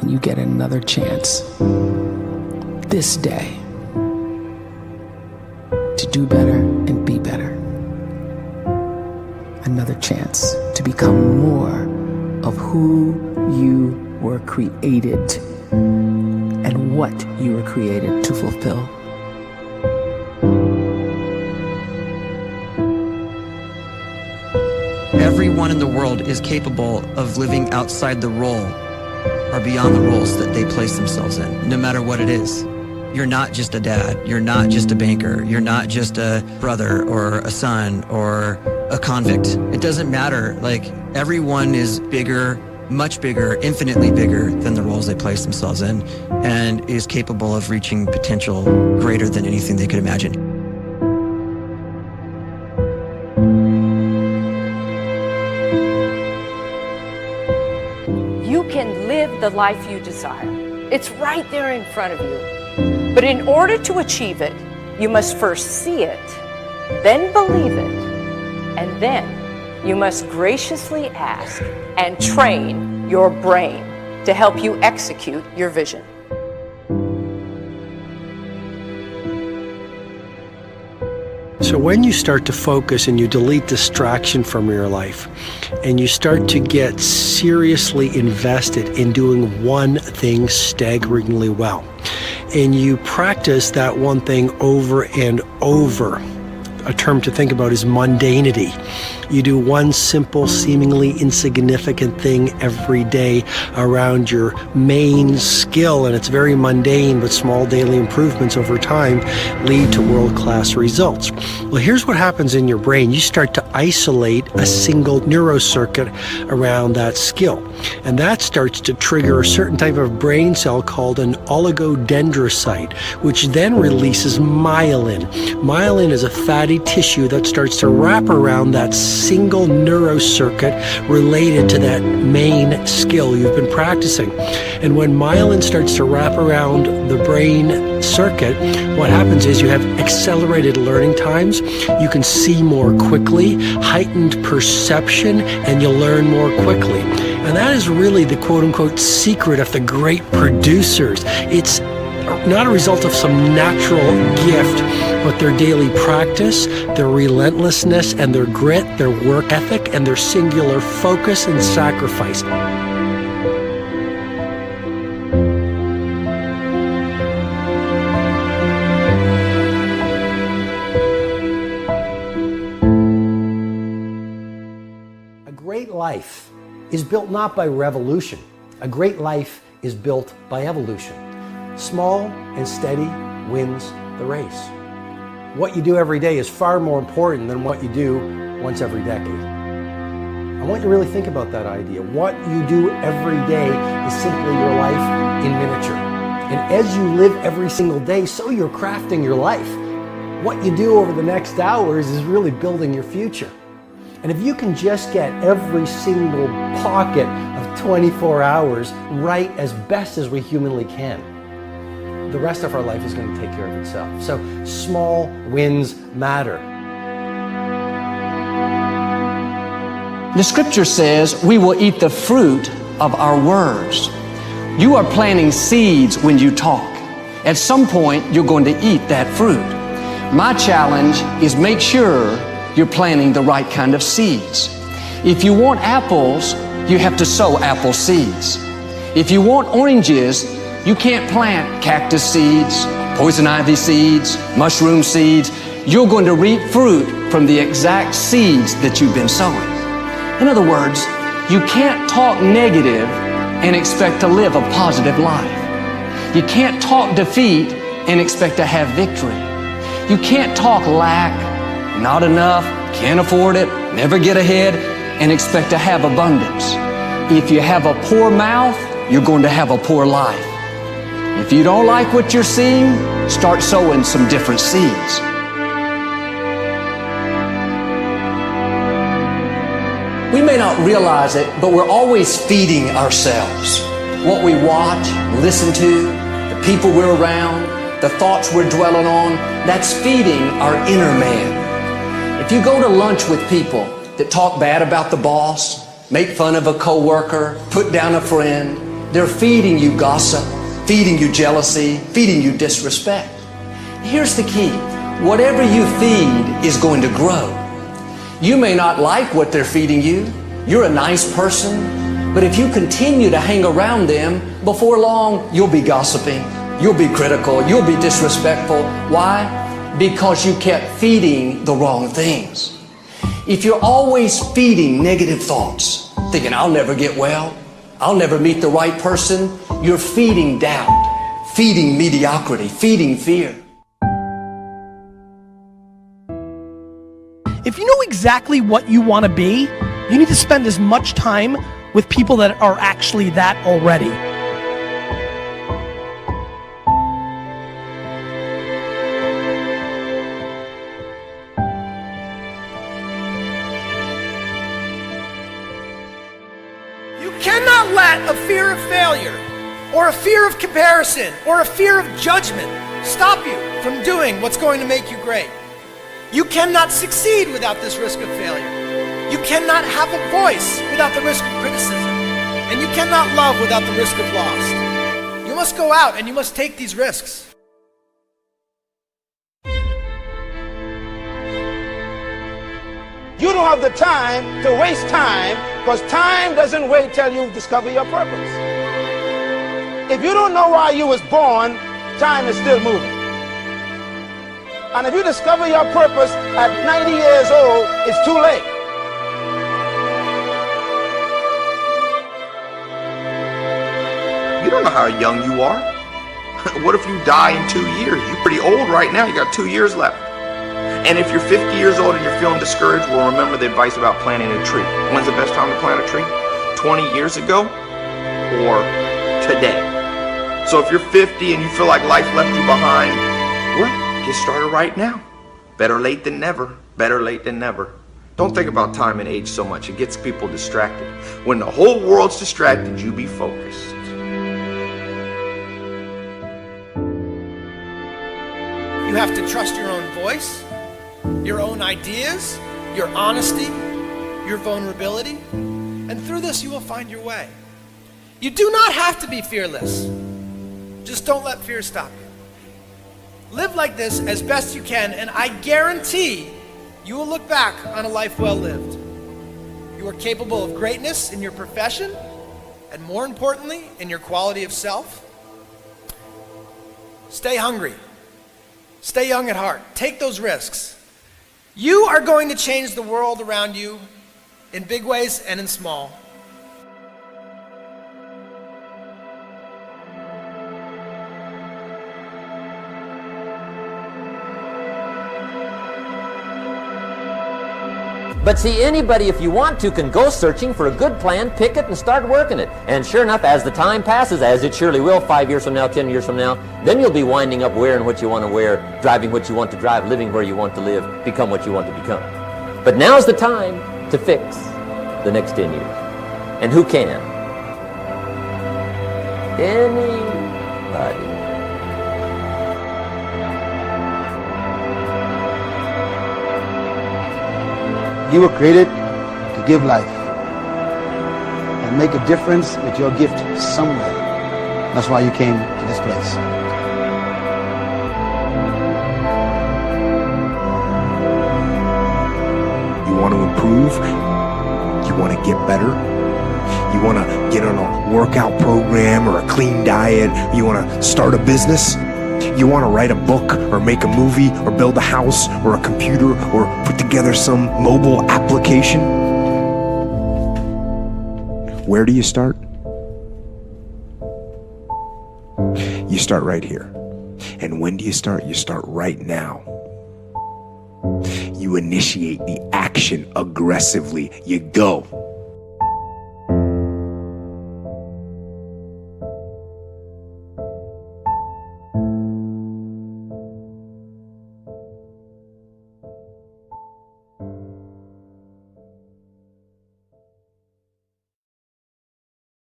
and you get another chance this day to do better and be better. Another chance to become more of who you were created and what you were created to fulfill. Everyone in the world is capable of living outside the role or beyond the roles that they place themselves in, no matter what it is. You're not just a dad, you're not just a banker, you're not just a brother or a son or a convict. It doesn't matter. Like, everyone is bigger, much bigger, infinitely bigger than the roles they place themselves in, and is capable of reaching potential greater than anything they could imagine. You can live the life you desire. It's right there in front of you. But in order to achieve it, you must first see it, then believe it, and then you must graciously ask and train your brain to help you execute your vision. So when you start to focus and you delete distraction from your life, and you start to get seriously invested in doing one thing staggeringly well, and you practice that one thing over and over, a term to think about is mundanity. You do one simple, seemingly insignificant thing every day around your main skill, and it's very mundane, but small daily improvements over time lead to world-class results. Well, here's what happens in your brain. You start to isolate a single neurocircuit around that skill, and that starts to trigger a certain type of brain cell called an oligodendrocyte, which then releases myelin. Myelin is a fatty tissue that starts to wrap around that single neurocircuit related to that main skill you've been practicing. And when myelin starts to wrap around the brain circuit, what happens is you have accelerated learning times, you can see more quickly, heightened perception, and you'll learn more quickly. And that is really the quote-unquote secret of the great producers. It's not a result of some natural gift, but their daily practice, their relentlessness and their grit, their work ethic, and their singular focus and sacrifice. A great life is built not by revolution. A great life is built by evolution. Small and steady wins the race. What you do every day is far more important than what you do once every decade. I want you to really think about that idea. What you do every day is simply your life in miniature. And as you live every single day, so you're crafting your life. What you do over the next hours is really building your future. And if you can just get every single pocket of 24 hours right as best as we humanly can, the rest of our life is going to take care of itself. So small wins matter. The scripture says we will eat the fruit of our words. You are planting seeds when you talk. At some point, you're going to eat that fruit. My challenge is make sure you're planting the right kind of seeds. If you want apples, you have to sow apple seeds. If you want oranges, you can't plant cactus seeds, poison ivy seeds, mushroom seeds. You're going to reap fruit from the exact seeds that you've been sowing. In other words, you can't talk negative and expect to live a positive life. You can't talk defeat and expect to have victory. You can't talk lack, not enough, can't afford it, never get ahead, and expect to have abundance. If you have a poor mouth, you're going to have a poor life. If you don't like what you're seeing, start sowing some different seeds. We may not realize it, but we're always feeding ourselves. What we watch, listen to, the people we're around, the thoughts we're dwelling on, that's feeding our inner man. If you go to lunch with people that talk bad about the boss, make fun of a coworker, put down a friend, They're feeding you gossip, feeding you jealousy, feeding you disrespect. Here's the key. Whatever you feed is going to grow. You may not like what they're feeding you. You're a nice person. But if you continue to hang around them, before long, you'll be gossiping. You'll be critical. You'll be disrespectful. Why? Because you kept feeding the wrong things. If you're always feeding negative thoughts, thinking, I'll never get well, I'll never meet the right person, you're feeding doubt, feeding mediocrity, feeding fear. If you know exactly what you want to be, you need to spend as much time with people that are actually that already. You cannot let a fear of failure, or a fear of comparison, or a fear of judgment stop you from doing what's going to make you great. You cannot succeed without this risk of failure. You cannot have a voice without the risk of criticism. And you cannot love without the risk of loss. You must go out and you must take these risks. You don't have the time to waste time, because time doesn't wait till you discover your purpose. If you don't know why you was born, time is still moving. And if you discover your purpose at 90 years old, it's too late. You don't know how young you are. What if you die in 2 years? You're pretty old right now. You got 2 years left. And if you're 50 years old and you're feeling discouraged, well, remember the advice about planting a tree. When's the best time to plant a tree? 20 years ago or today? So if you're 50 and you feel like life left you behind, well, get started right now. Better late than never. Better late than never. Don't think about time and age so much. It gets people distracted. When the whole world's distracted, you be focused. You have to trust your own voice, your own ideas, your honesty, your vulnerability, and through this you will find your way. You do not have to be fearless. Just don't let fear stop you. Live like this as best you can, and I guarantee you will look back on a life well lived. You are capable of greatness in your profession, and more importantly, in your quality of self. Stay hungry. Stay young at heart. Take those risks. You are going to change the world around you in big ways and in small. But see, anybody, if you want to, can go searching for a good plan, pick it, and start working it. And sure enough, as the time passes, as it surely will 5 years from now, 10 years from now, then you'll be winding up wearing what you want to wear, driving what you want to drive, living where you want to live, become what you want to become. But now's the time to fix the next 10 years. And who can? Anybody. You were created to give life and make a difference with your gift somewhere. That's why you came to this place. You want to improve? You want to get better? You want to get on a workout program or a clean diet? You want to start a business? You want to write a book or make a movie or build a house or a computer or put together some mobile application? Where do you start? You start right here. And when do you start? You start right now. You initiate the action aggressively. You go.